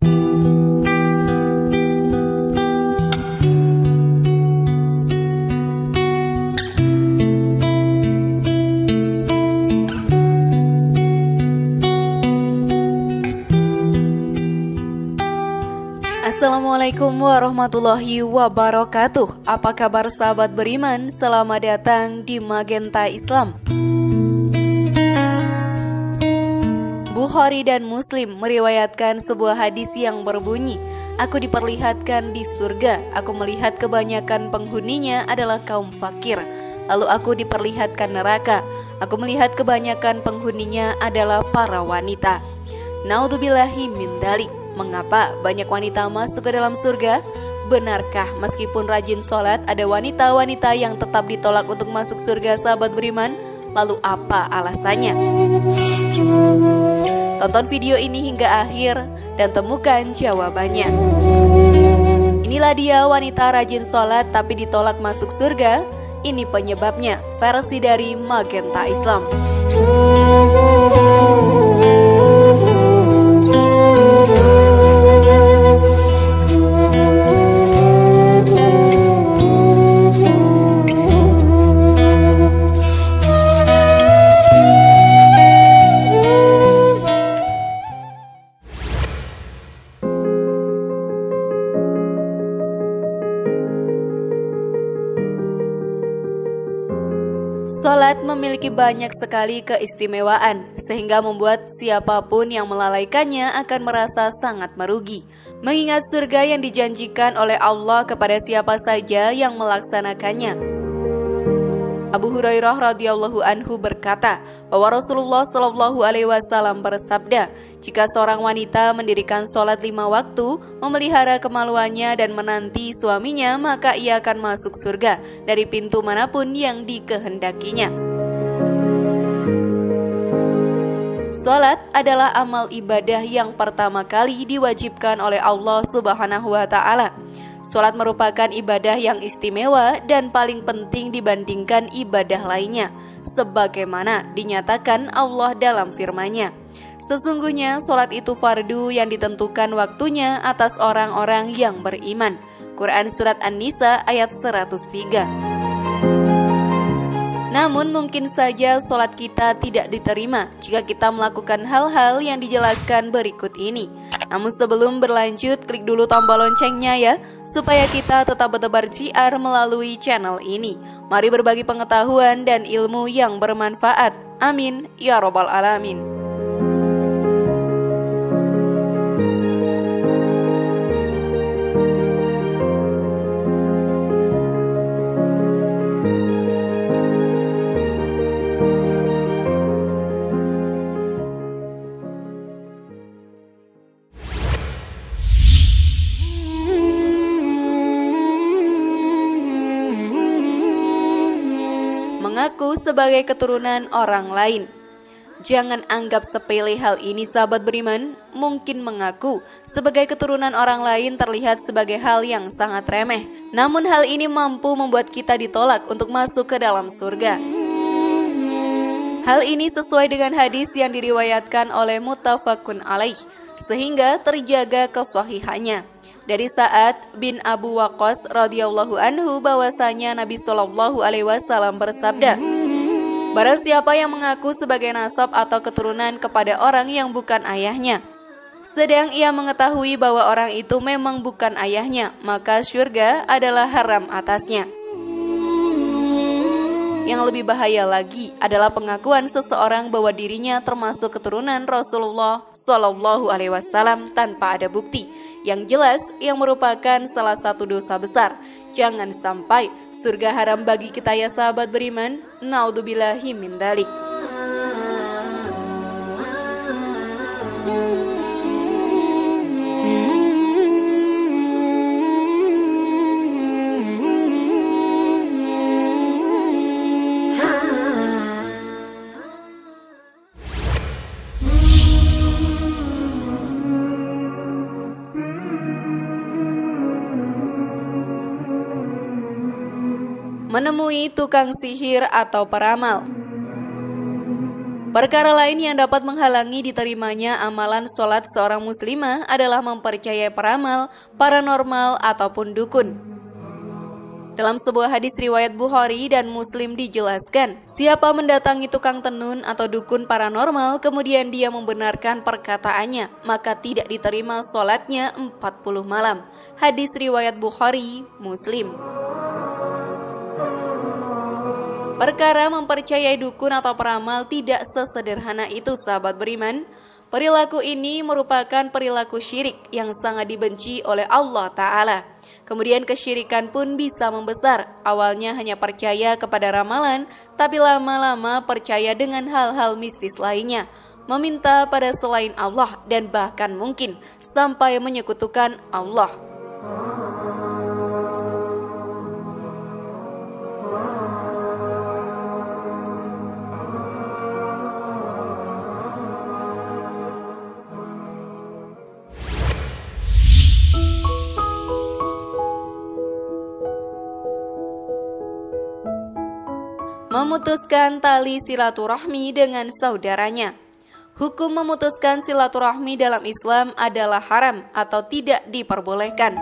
Assalamualaikum warahmatullahi wabarakatuh. Apa kabar sahabat beriman? Selamat datang di Magenta Islam. Bukhari dan Muslim meriwayatkan sebuah hadis yang berbunyi, "Aku diperlihatkan di surga, aku melihat kebanyakan penghuninya adalah kaum fakir. Lalu aku diperlihatkan neraka, aku melihat kebanyakan penghuninya adalah para wanita." Naudzubillahi min dzalik. Mengapa banyak wanita masuk ke dalam surga? Benarkah meskipun rajin sholat ada wanita-wanita yang tetap ditolak untuk masuk surga, sahabat beriman? Lalu apa alasannya? Tonton video ini hingga akhir dan temukan jawabannya. Inilah dia wanita rajin sholat tapi ditolak masuk surga. Ini penyebabnya, versi dari Magenta Islam. Sholat memiliki banyak sekali keistimewaan, sehingga membuat siapapun yang melalaikannya akan merasa sangat merugi. Mengingat surga yang dijanjikan oleh Allah kepada siapa saja yang melaksanakannya. Abu Hurairah radhiyallahu anhu berkata bahwa Rasulullah shallallahu alaihi wasallam bersabda, "Jika seorang wanita mendirikan sholat 5 waktu, memelihara kemaluannya dan menanti suaminya, maka ia akan masuk surga dari pintu manapun yang dikehendakinya." Sholat adalah amal ibadah yang pertama kali diwajibkan oleh Allah Subhanahu wa Ta'ala. Sholat merupakan ibadah yang istimewa dan paling penting dibandingkan ibadah lainnya, sebagaimana dinyatakan Allah dalam firman-Nya. Sesungguhnya sholat itu fardu yang ditentukan waktunya atas orang-orang yang beriman. Quran Surat An-Nisa ayat 103. Namun mungkin saja sholat kita tidak diterima jika kita melakukan hal-hal yang dijelaskan berikut ini. Namun sebelum berlanjut, klik dulu tombol loncengnya ya, supaya kita tetap bertebar syiar melalui channel ini. Mari berbagi pengetahuan dan ilmu yang bermanfaat. Amin ya robbal alamin. Mengaku sebagai keturunan orang lain. Jangan anggap sepele hal ini, sahabat beriman. Mungkin mengaku sebagai keturunan orang lain terlihat sebagai hal yang sangat remeh. Namun hal ini mampu membuat kita ditolak untuk masuk ke dalam surga. Hal ini sesuai dengan hadis yang diriwayatkan oleh muttafaqun alaih, sehingga terjaga kesahihannya. Dari Sa'ad bin Abu Waqqas radhiyallahu anhu bahwasanya Nabi Shallallahu alaihi wasallam bersabda, "Barang siapa yang mengaku sebagai nasab atau keturunan kepada orang yang bukan ayahnya, sedang ia mengetahui bahwa orang itu memang bukan ayahnya, maka syurga adalah haram atasnya." Yang lebih bahaya lagi adalah pengakuan seseorang bahwa dirinya termasuk keturunan Rasulullah Shallallahu alaihi wasallam tanpa ada bukti yang jelas, yang merupakan salah satu dosa besar. Jangan sampai surga haram bagi kita ya sahabat beriman. Naudzubillahi min dzalik. Menemui tukang sihir atau peramal. Perkara lain yang dapat menghalangi diterimanya amalan sholat seorang muslimah adalah mempercayai peramal, paranormal, ataupun dukun. Dalam sebuah hadis riwayat Bukhari dan Muslim dijelaskan, siapa mendatangi tukang tenun atau dukun paranormal kemudian dia membenarkan perkataannya, maka tidak diterima sholatnya 40 malam. Hadis riwayat Bukhari, Muslim. Perkara mempercayai dukun atau peramal tidak sesederhana itu, sahabat beriman. Perilaku ini merupakan perilaku syirik yang sangat dibenci oleh Allah Ta'ala. Kemudian kesyirikan pun bisa membesar. Awalnya hanya percaya kepada ramalan, tapi lama-lama percaya dengan hal-hal mistis lainnya, meminta pada selain Allah, dan bahkan mungkin sampai menyekutukan Allah. Memutuskan tali silaturahmi dengan saudaranya. Hukum memutuskan silaturahmi dalam Islam adalah haram atau tidak diperbolehkan.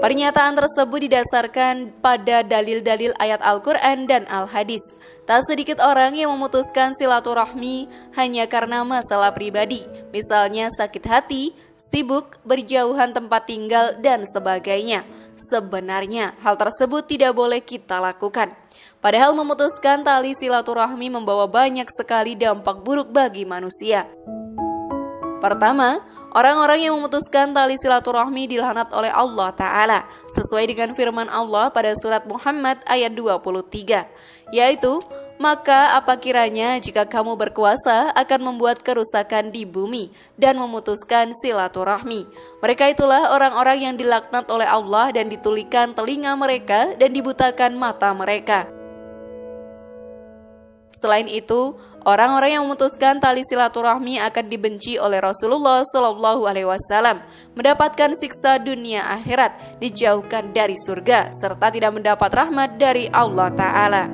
Pernyataan tersebut didasarkan pada dalil-dalil ayat Al-Quran dan Al-Hadis. Tak sedikit orang yang memutuskan silaturahmi hanya karena masalah pribadi, misalnya sakit hati, sibuk, berjauhan tempat tinggal, dan sebagainya. Sebenarnya hal tersebut tidak boleh kita lakukan. Padahal memutuskan tali silaturahmi membawa banyak sekali dampak buruk bagi manusia. Pertama, orang-orang yang memutuskan tali silaturahmi dilaknat oleh Allah Ta'ala, sesuai dengan firman Allah pada surat Muhammad ayat 23, yaitu, maka apa kiranya jika kamu berkuasa akan membuat kerusakan di bumi dan memutuskan silaturahmi. Mereka itulah orang-orang yang dilaknat oleh Allah dan ditulikan telinga mereka dan dibutakan mata mereka. Selain itu, orang-orang yang memutuskan tali silaturahmi akan dibenci oleh Rasulullah SAW, mendapatkan siksa dunia akhirat, dijauhkan dari surga, serta tidak mendapat rahmat dari Allah Ta'ala.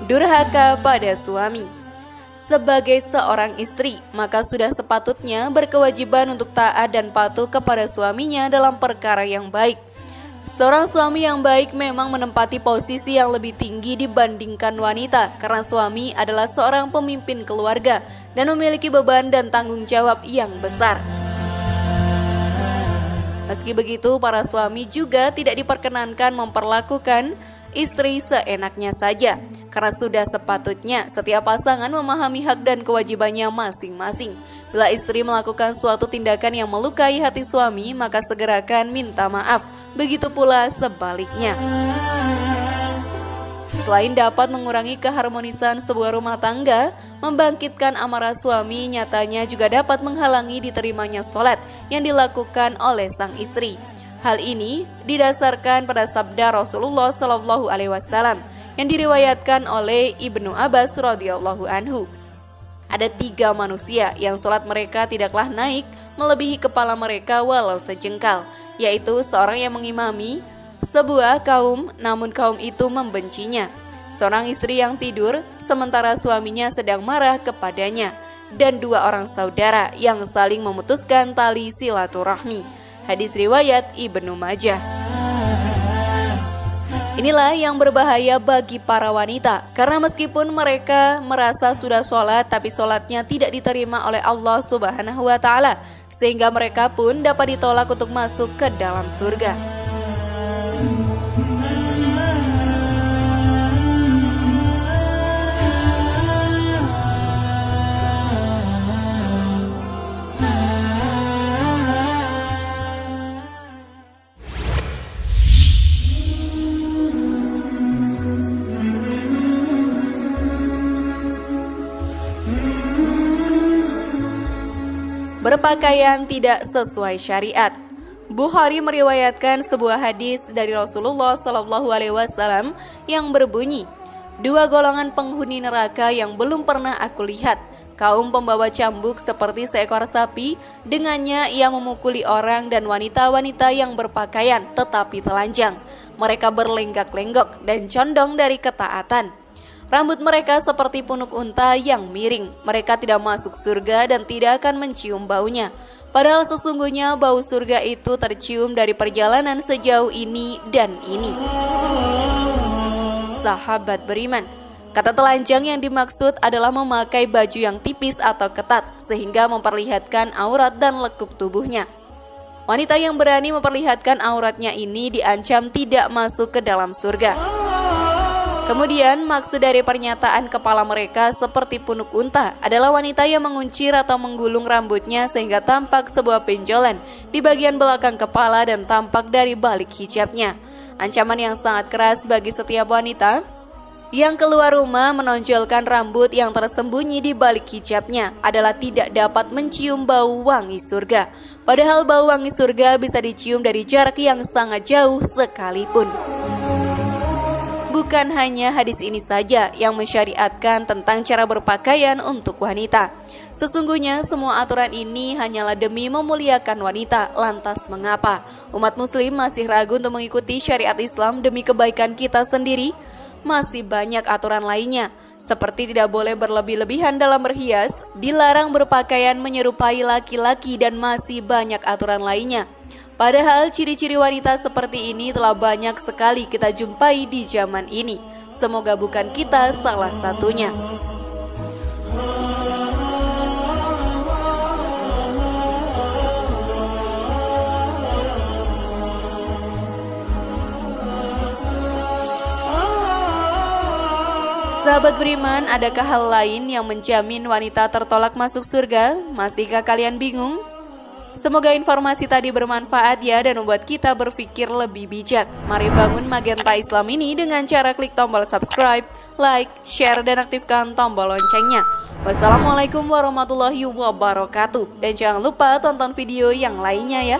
Durhaka pada suami. Sebagai seorang istri, maka sudah sepatutnya berkewajiban untuk taat dan patuh kepada suaminya dalam perkara yang baik. Seorang suami yang baik memang menempati posisi yang lebih tinggi dibandingkan wanita, karena suami adalah seorang pemimpin keluarga dan memiliki beban dan tanggung jawab yang besar. Meski begitu, para suami juga tidak diperkenankan memperlakukan istri seenaknya saja, karena sudah sepatutnya setiap pasangan memahami hak dan kewajibannya masing-masing. Bila istri melakukan suatu tindakan yang melukai hati suami, maka segerakan minta maaf. Begitu pula sebaliknya. Selain dapat mengurangi keharmonisan sebuah rumah tangga, membangkitkan amarah suami, nyatanya juga dapat menghalangi diterimanya sholat yang dilakukan oleh sang istri. Hal ini didasarkan pada sabda Rasulullah SAW yang diriwayatkan oleh Ibnu Abbas radhiyallahu anhu. Ada 3 manusia yang sholat mereka tidaklah naik melebihi kepala mereka walau sejengkal, yaitu seorang yang mengimami sebuah kaum namun kaum itu membencinya, seorang istri yang tidur sementara suaminya sedang marah kepadanya, dan 2 orang saudara yang saling memutuskan tali silaturahmi. Hadis riwayat Ibnu Majah. Inilah yang berbahaya bagi para wanita, karena meskipun mereka merasa sudah sholat, tapi sholatnya tidak diterima oleh Allah Subhanahu wa Ta'ala, sehingga mereka pun dapat ditolak untuk masuk ke dalam surga. berpakaian tidak sesuai syariat. Bukhari meriwayatkan sebuah hadis dari Rasulullah SAW yang berbunyi, "Dua golongan penghuni neraka yang belum pernah aku lihat, kaum pembawa cambuk seperti seekor sapi, dengannya ia memukuli orang, dan wanita-wanita yang berpakaian tetapi telanjang. Mereka berlenggak-lenggok dan condong dari ketaatan. Rambut mereka seperti punuk unta yang miring. Mereka tidak masuk surga dan tidak akan mencium baunya. Padahal sesungguhnya bau surga itu tercium dari perjalanan sejauh ini dan ini." Sahabat beriman, kata telanjang yang dimaksud adalah memakai baju yang tipis atau ketat sehingga memperlihatkan aurat dan lekuk tubuhnya. Wanita yang berani memperlihatkan auratnya ini diancam tidak masuk ke dalam surga. Kemudian maksud dari pernyataan kepala mereka seperti punuk unta adalah wanita yang menguncir atau menggulung rambutnya sehingga tampak sebuah benjolan di bagian belakang kepala dan tampak dari balik hijabnya. Ancaman yang sangat keras bagi setiap wanita yang keluar rumah menonjolkan rambut yang tersembunyi di balik hijabnya adalah tidak dapat mencium bau wangi surga. Padahal bau wangi surga bisa dicium dari jarak yang sangat jauh sekalipun. Bukan hanya hadis ini saja yang mensyariatkan tentang cara berpakaian untuk wanita. Sesungguhnya semua aturan ini hanyalah demi memuliakan wanita. Lantas mengapa umat muslim masih ragu untuk mengikuti syariat Islam demi kebaikan kita sendiri? Masih banyak aturan lainnya, seperti tidak boleh berlebih-lebihan dalam berhias, dilarang berpakaian menyerupai laki-laki, dan masih banyak aturan lainnya. Padahal ciri-ciri wanita seperti ini telah banyak sekali kita jumpai di zaman ini. Semoga bukan kita salah satunya. Sahabat beriman, adakah hal lain yang menjamin wanita tertolak masuk surga? Masihkah kalian bingung? Semoga informasi tadi bermanfaat ya dan membuat kita berpikir lebih bijak. Mari bangun Magenta Islam ini dengan cara klik tombol subscribe, like, share, dan aktifkan tombol loncengnya. Wassalamualaikum warahmatullahi wabarakatuh. Dan jangan lupa tonton video yang lainnya ya.